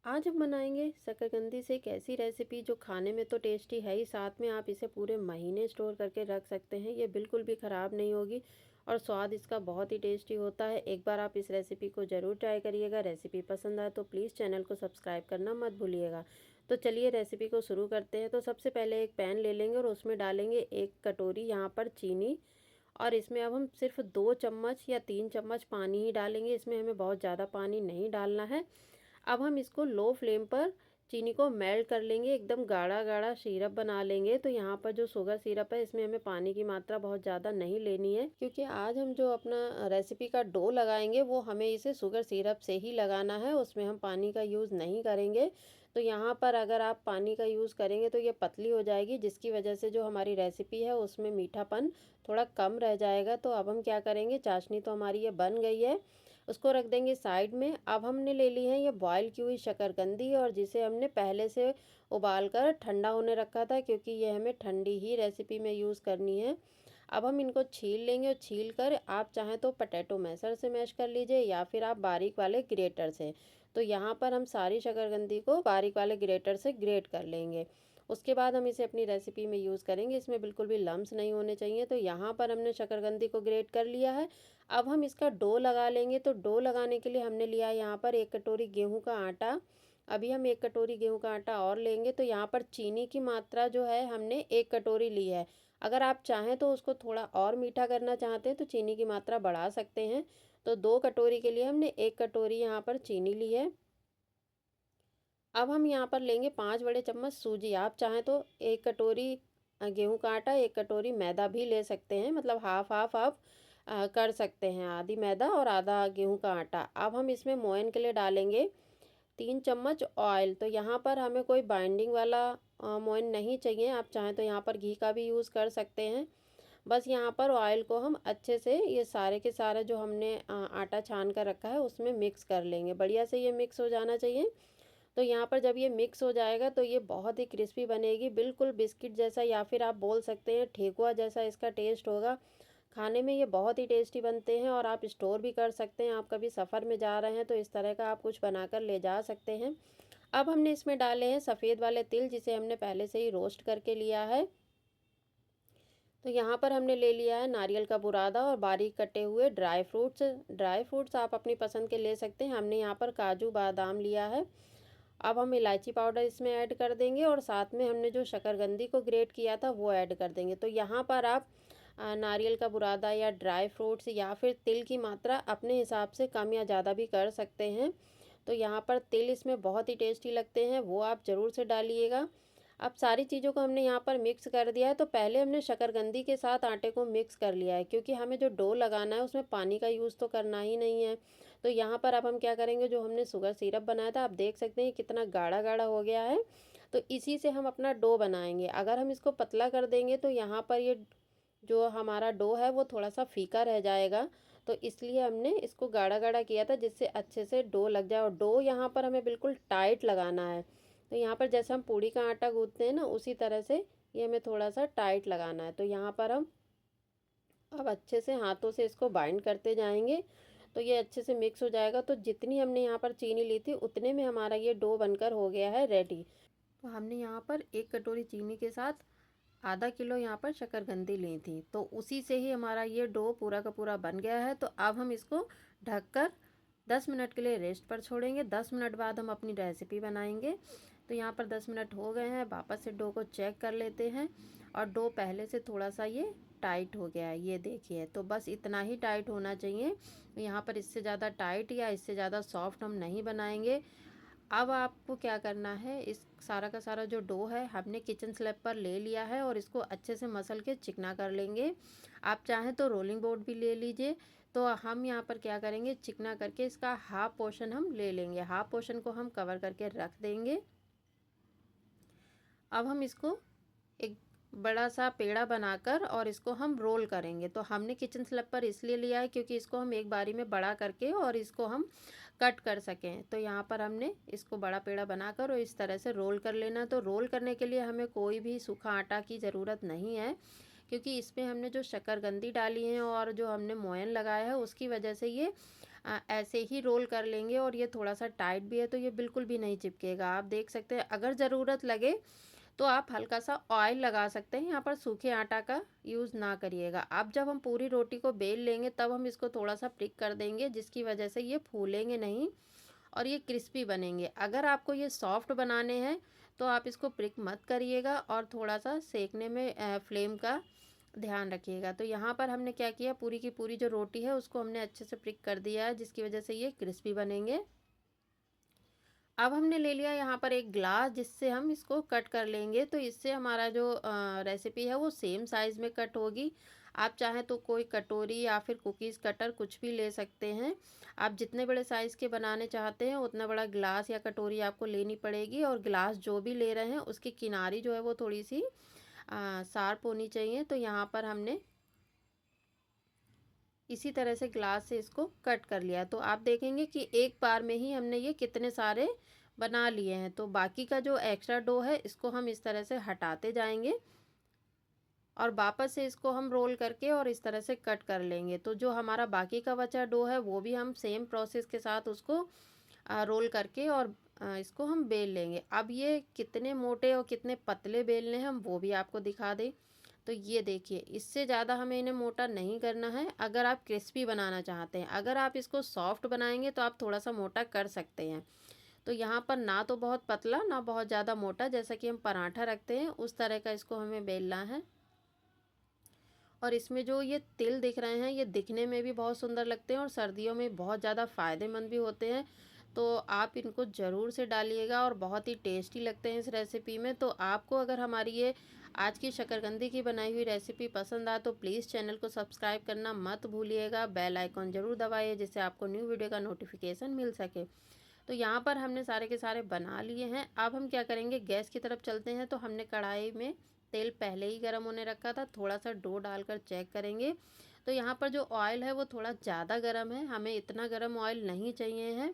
आज हम बनाएंगे शकरकंदी से एक ऐसी रेसिपी जो खाने में तो टेस्टी है ही, साथ में आप इसे पूरे महीने स्टोर करके रख सकते हैं। ये बिल्कुल भी ख़राब नहीं होगी और स्वाद इसका बहुत ही टेस्टी होता है। एक बार आप इस रेसिपी को ज़रूर ट्राई करिएगा। रेसिपी पसंद आए तो प्लीज़ चैनल को सब्सक्राइब करना मत भूलिएगा। तो चलिए रेसिपी को शुरू करते हैं। तो सबसे पहले एक पैन ले लेंगे और उसमें डालेंगे 1 कटोरी यहाँ पर चीनी। और इसमें अब हम सिर्फ 2 चम्मच या 3 चम्मच पानी ही डालेंगे। इसमें हमें बहुत ज़्यादा पानी नहीं डालना है। अब हम इसको लो फ्लेम पर चीनी को मेल्ट कर लेंगे, एकदम गाढ़ा गाढ़ा सिरप बना लेंगे। तो यहाँ पर जो शुगर सिरप है इसमें हमें पानी की मात्रा बहुत ज़्यादा नहीं लेनी है, क्योंकि आज हम जो अपना रेसिपी का डो लगाएंगे वो हमें इसे शुगर सिरप से ही लगाना है, उसमें हम पानी का यूज़ नहीं करेंगे। तो यहाँ पर अगर आप पानी का यूज़ करेंगे तो ये पतली हो जाएगी, जिसकी वजह से जो हमारी रेसिपी है उसमें मीठापन थोड़ा कम रह जाएगा। तो अब हम क्या करेंगे, चाशनी तो हमारी ये बन गई है, उसको रख देंगे साइड में। अब हमने ले ली है ये बॉयल की हुई शकरकंदी, और जिसे हमने पहले से उबाल कर ठंडा होने रखा था, क्योंकि ये हमें ठंडी ही रेसिपी में यूज़ करनी है। अब हम इनको छील लेंगे, और छील कर आप चाहें तो पटैटो मैशर से मैश कर लीजिए या फिर आप बारीक वाले ग्रेटर से। तो यहाँ पर हम सारी शकरकंदी को बारीक वाले ग्रेटर से ग्रेट कर लेंगे। उसके बाद हम इसे अपनी रेसिपी में यूज़ करेंगे। इसमें बिल्कुल भी लम्स नहीं होने चाहिए। तो यहाँ पर हमने शकरकंदी को ग्रेट कर लिया है। अब हम इसका डो लगा लेंगे। तो डो लगाने के लिए हमने लिया है यहाँ पर 1 कटोरी गेहूं का आटा। अभी हम 1 कटोरी गेहूं का आटा और लेंगे। तो यहाँ पर चीनी की मात्रा जो है हमने 1 कटोरी ली है। अगर आप चाहें तो उसको थोड़ा और मीठा करना चाहते हैं तो चीनी की मात्रा बढ़ा सकते हैं। तो 2 कटोरी के लिए हमने 1 कटोरी यहाँ पर चीनी ली है। अब हम यहाँ पर लेंगे 5 बड़े चम्मच सूजी। आप चाहें तो 1 कटोरी गेहूं का आटा, 1 कटोरी मैदा भी ले सकते हैं, मतलब हाफ हाफ आप कर सकते हैं, आधी मैदा और आधा गेहूं का आटा। अब हम इसमें मोयन के लिए डालेंगे 3 चम्मच ऑयल। तो यहाँ पर हमें कोई बाइंडिंग वाला मोयन नहीं चाहिए, आप चाहें तो यहाँ पर घी का भी यूज़ कर सकते हैं। बस यहाँ पर ऑयल को हम अच्छे से ये सारे के सारे जो हमने आटा छान कर रखा है उसमें मिक्स कर लेंगे। बढ़िया से ये मिक्स हो जाना चाहिए। तो यहाँ पर जब ये मिक्स हो जाएगा तो ये बहुत ही क्रिस्पी बनेगी, बिल्कुल बिस्किट जैसा, या फिर आप बोल सकते हैं ठेकुआ जैसा इसका टेस्ट होगा। खाने में ये बहुत ही टेस्टी बनते हैं और आप स्टोर भी कर सकते हैं। आप कभी सफ़र में जा रहे हैं तो इस तरह का आप कुछ बनाकर ले जा सकते हैं। अब हमने इसमें डाले हैं सफ़ेद वाले तिल, जिसे हमने पहले से ही रोस्ट करके लिया है। तो यहाँ पर हमने ले लिया है नारियल का बुरादा और बारीक कटे हुए ड्राई फ्रूट्स। ड्राई फ्रूट्स आप अपनी पसंद के ले सकते हैं। हमने यहाँ पर काजू बादाम लिया है। अब हम इलायची पाउडर इसमें ऐड कर देंगे, और साथ में हमने जो शकरकंदी को ग्रेट किया था वो ऐड कर देंगे। तो यहाँ पर आप नारियल का बुरादा या ड्राई फ्रूट्स या फिर तिल की मात्रा अपने हिसाब से कम या ज़्यादा भी कर सकते हैं। तो यहाँ पर तिल इसमें बहुत ही टेस्टी लगते हैं, वो आप ज़रूर से डालिएगा। अब सारी चीज़ों को हमने यहाँ पर मिक्स कर दिया है। तो पहले हमने शकरकंदी के साथ आटे को मिक्स कर लिया है, क्योंकि हमें जो डो लगाना है उसमें पानी का यूज़ तो करना ही नहीं है। तो यहाँ पर अब हम क्या करेंगे, जो हमने शुगर सिरप बनाया था, आप देख सकते हैं कितना गाढ़ा गाढ़ा हो गया है। तो इसी से हम अपना डो बनाएंगे। अगर हम इसको पतला कर देंगे तो यहाँ पर ये जो हमारा डो है वो थोड़ा सा फीका रह जाएगा। तो इसलिए हमने इसको गाढ़ा गाढ़ा किया था, जिससे अच्छे से डो लग जाए। और डो यहाँ पर हमें बिल्कुल टाइट लगाना है। तो यहाँ पर जैसे हम पूड़ी का आटा गूंथते हैं ना, उसी तरह से ये हमें थोड़ा सा टाइट लगाना है। तो यहाँ पर हम अब अच्छे से हाथों से इसको बाइंड करते जाएंगे। तो ये अच्छे से मिक्स हो जाएगा। तो जितनी हमने यहाँ पर चीनी ली थी उतने में हमारा ये डो बनकर हो गया है रेडी। तो हमने यहाँ पर 1 कटोरी चीनी के साथ आधा किलो यहाँ पर शकरकंदी ली थी। तो उसी से ही हमारा ये डो पूरा का पूरा बन गया है। तो अब हम इसको ढककर 10 मिनट के लिए रेस्ट पर छोड़ेंगे। 10 मिनट बाद हम अपनी रेसिपी बनाएंगे। तो यहाँ पर 10 मिनट हो गए हैं। वापस से डो को चेक कर लेते हैं, और डो पहले से थोड़ा सा ये टाइट हो गया है, ये देखिए। तो बस इतना ही टाइट होना चाहिए। यहाँ पर इससे ज़्यादा टाइट या इससे ज़्यादा सॉफ्ट हम नहीं बनाएंगे। अब आपको क्या करना है, इस सारा का सारा जो डो है हमने किचन स्लैब पर ले लिया है, और इसको अच्छे से मसल के चिकना कर लेंगे। आप चाहें तो रोलिंग बोर्ड भी ले लीजिए। तो हम यहाँ पर क्या करेंगे, चिकना करके इसका हाफ पोर्शन हम ले लेंगे। हाफ पोर्शन को हम कवर करके रख देंगे। अब हम इसको एक बड़ा सा पेड़ा बनाकर और इसको हम रोल करेंगे। तो हमने किचन स्लैब पर इसलिए लिया है क्योंकि इसको हम एक बारी में बड़ा करके और इसको हम कट कर सकें। तो यहाँ पर हमने इसको बड़ा पेड़ा बनाकर और इस तरह से रोल कर लेना। तो रोल करने के लिए हमें कोई भी सूखा आटा की ज़रूरत नहीं है, क्योंकि इसमें हमने जो शकरकंदी डाली है और जो हमने मोयन लगाया है उसकी वजह से ये ऐसे ही रोल कर लेंगे और ये थोड़ा सा टाइट भी है तो ये बिल्कुल भी नहीं चिपकेगा। आप देख सकते हैं, अगर ज़रूरत लगे तो आप हल्का सा ऑयल लगा सकते हैं, यहाँ पर सूखे आटा का यूज़ ना करिएगा। अब जब हम पूरी रोटी को बेल लेंगे तब हम इसको थोड़ा सा प्रिक कर देंगे, जिसकी वजह से ये फूलेंगे नहीं और ये क्रिस्पी बनेंगे। अगर आपको ये सॉफ्ट बनाने हैं तो आप इसको प्रिक मत करिएगा और थोड़ा सा सेकने में फ्लेम का ध्यान रखिएगा। तो यहाँ पर हमने क्या किया, पूरी की पूरी जो रोटी है उसको हमने अच्छे से प्रिक कर दिया है, जिसकी वजह से ये क्रिस्पी बनेंगे। अब हमने ले लिया यहाँ पर एक ग्लास, जिससे हम इसको कट कर लेंगे। तो इससे हमारा जो रेसिपी है वो सेम साइज़ में कट होगी। आप चाहें तो कोई कटोरी या फिर कुकीज़ कटर कुछ भी ले सकते हैं। आप जितने बड़े साइज़ के बनाने चाहते हैं उतना बड़ा ग्लास या कटोरी आपको लेनी पड़ेगी, और ग्लास जो भी ले रहे हैं उसकी किनारी जो है वो थोड़ी सी शार्प होनी चाहिए। तो यहाँ पर हमने इसी तरह से ग्लास से इसको कट कर लिया। तो आप देखेंगे कि एक बार में ही हमने ये कितने सारे बना लिए हैं। तो बाकी का जो एक्स्ट्रा डो है इसको हम इस तरह से हटाते जाएंगे और वापस से इसको हम रोल करके और इस तरह से कट कर लेंगे। तो जो हमारा बाकी का बचा डो है वो भी हम सेम प्रोसेस के साथ उसको रोल करके और इसको हम बेल लेंगे। अब ये कितने मोटे और कितने पतले बेलने हैं हम वो भी आपको दिखा दें। तो ये देखिए, इससे ज़्यादा हमें इन्हें मोटा नहीं करना है अगर आप क्रिस्पी बनाना चाहते हैं। अगर आप इसको सॉफ्ट बनाएंगे तो आप थोड़ा सा मोटा कर सकते हैं। तो यहाँ पर ना तो बहुत पतला ना बहुत ज़्यादा मोटा, जैसा कि हम पराठा रखते हैं उस तरह का इसको हमें बेलना है। और इसमें जो ये तिल दिख रहे हैं ये दिखने में भी बहुत सुंदर लगते हैं और सर्दियों में बहुत ज़्यादा फ़ायदेमंद भी होते हैं। तो आप इनको ज़रूर से डालिएगा और बहुत ही टेस्टी लगते हैं इस रेसिपी में। तो आपको अगर हमारी ये आज की शकरकंदी की बनाई हुई रेसिपी पसंद आए तो प्लीज़ चैनल को सब्सक्राइब करना मत भूलिएगा। बेल आइकॉन ज़रूर दबाइए जिससे आपको न्यू वीडियो का नोटिफिकेशन मिल सके। तो यहाँ पर हमने सारे के सारे बना लिए हैं। अब हम क्या करेंगे, गैस की तरफ चलते हैं। तो हमने कढ़ाई में तेल पहले ही गर्म होने रखा था, थोड़ा सा डो डालकर चेक करेंगे। तो यहाँ पर जो ऑयल है वो थोड़ा ज़्यादा गर्म है, हमें इतना गर्म ऑयल नहीं चाहिए है।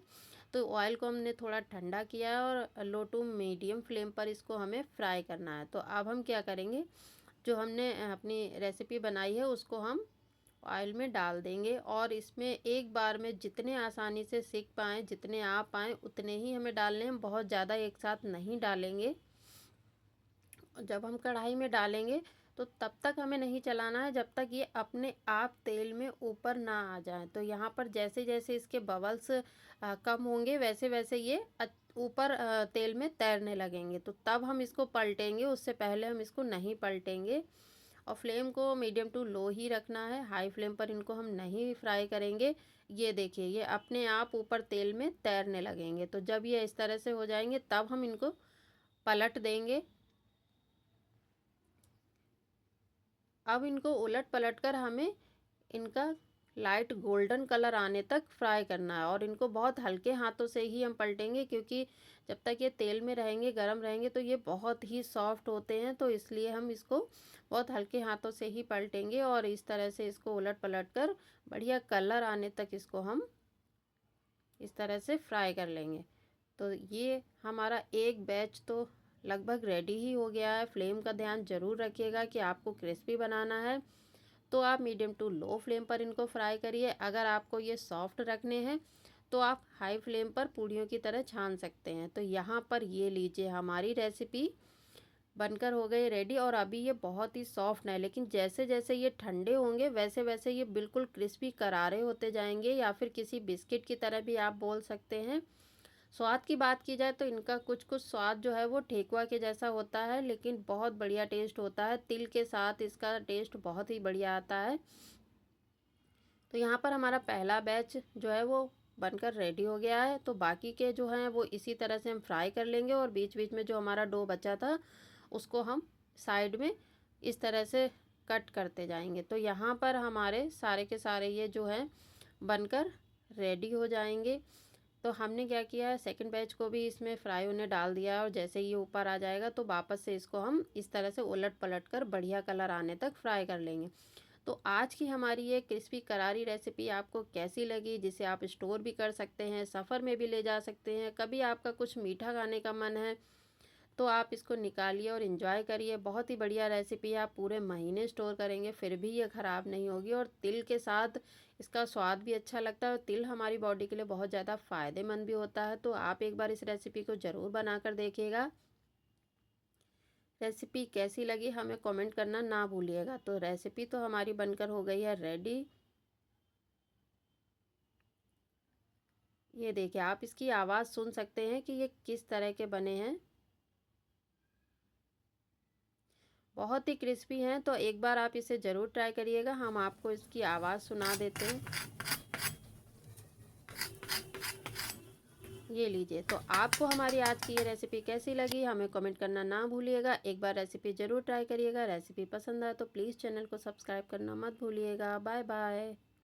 तो ऑयल को हमने थोड़ा ठंडा किया है और लो टू मीडियम फ्लेम पर इसको हमें फ्राई करना है। तो अब हम क्या करेंगे, जो हमने अपनी रेसिपी बनाई है उसको हम ऑयल में डाल देंगे और इसमें एक बार में जितने आसानी से सीख पाएँ, जितने आ पाएँ उतने ही हमें डालने हैं, बहुत ज़्यादा एक साथ नहीं डालेंगे। जब हम कढ़ाई में डालेंगे तो तब तक हमें नहीं चलाना है जब तक ये अपने आप तेल में ऊपर ना आ जाए। तो यहाँ पर जैसे जैसे इसके बबल्स कम होंगे वैसे वैसे ये ऊपर तेल में तैरने लगेंगे। तो तब हम इसको पलटेंगे, उससे पहले हम इसको नहीं पलटेंगे। और फ्लेम को मीडियम टू लो ही रखना है, हाई फ्लेम पर इनको हम नहीं फ्राई करेंगे। ये देखिए, ये अपने आप ऊपर तेल में तैरने लगेंगे। तो जब ये इस तरह से हो जाएंगे तब हम इनको पलट देंगे। अब इनको उलट पलट कर हमें इनका लाइट गोल्डन कलर आने तक फ्राई करना है और इनको बहुत हल्के हाथों से ही हम पलटेंगे, क्योंकि जब तक ये तेल में रहेंगे, गरम रहेंगे तो ये बहुत ही सॉफ्ट होते हैं। तो इसलिए हम इसको बहुत हल्के हाथों से ही पलटेंगे और इस तरह से इसको उलट पलट कर बढ़िया कलर आने तक इसको हम इस तरह से फ्राई कर लेंगे। तो ये हमारा एक बैच तो लगभग रेडी ही हो गया है। फ्लेम का ध्यान ज़रूर रखिएगा कि आपको क्रिस्पी बनाना है। तो आप मीडियम टू लो फ्लेम पर इनको फ्राई करिए। अगर आपको ये सॉफ्ट रखने हैं तो आप हाई फ्लेम पर पूड़ियों की तरह छान सकते हैं। तो यहाँ पर ये लीजिए, हमारी रेसिपी बनकर हो गई रेडी। और अभी ये बहुत ही सॉफ्ट है, लेकिन जैसे जैसे ये ठंडे होंगे वैसे वैसे ये बिल्कुल क्रिस्पी करारे होते जाएंगे, या फिर किसी बिस्किट की तरह भी आप बोल सकते हैं। स्वाद की बात की जाए तो इनका कुछ कुछ स्वाद जो है वो ठेकुआ के जैसा होता है, लेकिन बहुत बढ़िया टेस्ट होता है। तिल के साथ इसका टेस्ट बहुत ही बढ़िया आता है। तो यहाँ पर हमारा पहला बैच जो है वो बनकर रेडी हो गया है। तो बाकी के जो हैं वो इसी तरह से हम फ्राई कर लेंगे और बीच बीच में जो हमारा डो बचा था उसको हम साइड में इस तरह से कट करते जाएंगे। तो यहाँ पर हमारे सारे के सारे ये जो हैं बनकर रेडी हो जाएंगे। तो हमने क्या किया है, सेकंड बैच को भी इसमें फ्राई होने डाल दिया है और जैसे ये ऊपर आ जाएगा तो वापस से इसको हम इस तरह से उलट पलट कर बढ़िया कलर आने तक फ्राई कर लेंगे। तो आज की हमारी ये क्रिस्पी करारी रेसिपी आपको कैसी लगी, जिसे आप स्टोर भी कर सकते हैं, सफ़र में भी ले जा सकते हैं, कभी आपका कुछ मीठा खाने का मन है तो आप इसको निकालिए और एंजॉय करिए। बहुत ही बढ़िया रेसिपी है, आप पूरे महीने स्टोर करेंगे फिर भी ये ख़राब नहीं होगी। और तिल के साथ इसका स्वाद भी अच्छा लगता है और तिल हमारी बॉडी के लिए बहुत ज़्यादा फ़ायदेमंद भी होता है। तो आप एक बार इस रेसिपी को ज़रूर बना कर देखिएगा। रेसिपी कैसी लगी हमें कमेंट करना ना भूलिएगा। तो रेसिपी तो हमारी बनकर हो गई है रेडी। ये देखिए, आप इसकी आवाज़ सुन सकते हैं कि ये किस तरह के बने हैं। बहुत ही क्रिस्पी हैं, तो एक बार आप इसे ज़रूर ट्राई करिएगा। हम आपको इसकी आवाज़ सुना देते हैं। ये लीजिए, तो आपको हमारी आज की ये रेसिपी कैसी लगी हमें कमेंट करना ना भूलिएगा। एक बार रेसिपी ज़रूर ट्राई करिएगा। रेसिपी पसंद आए तो प्लीज़ चैनल को सब्सक्राइब करना मत भूलिएगा। Bye bye.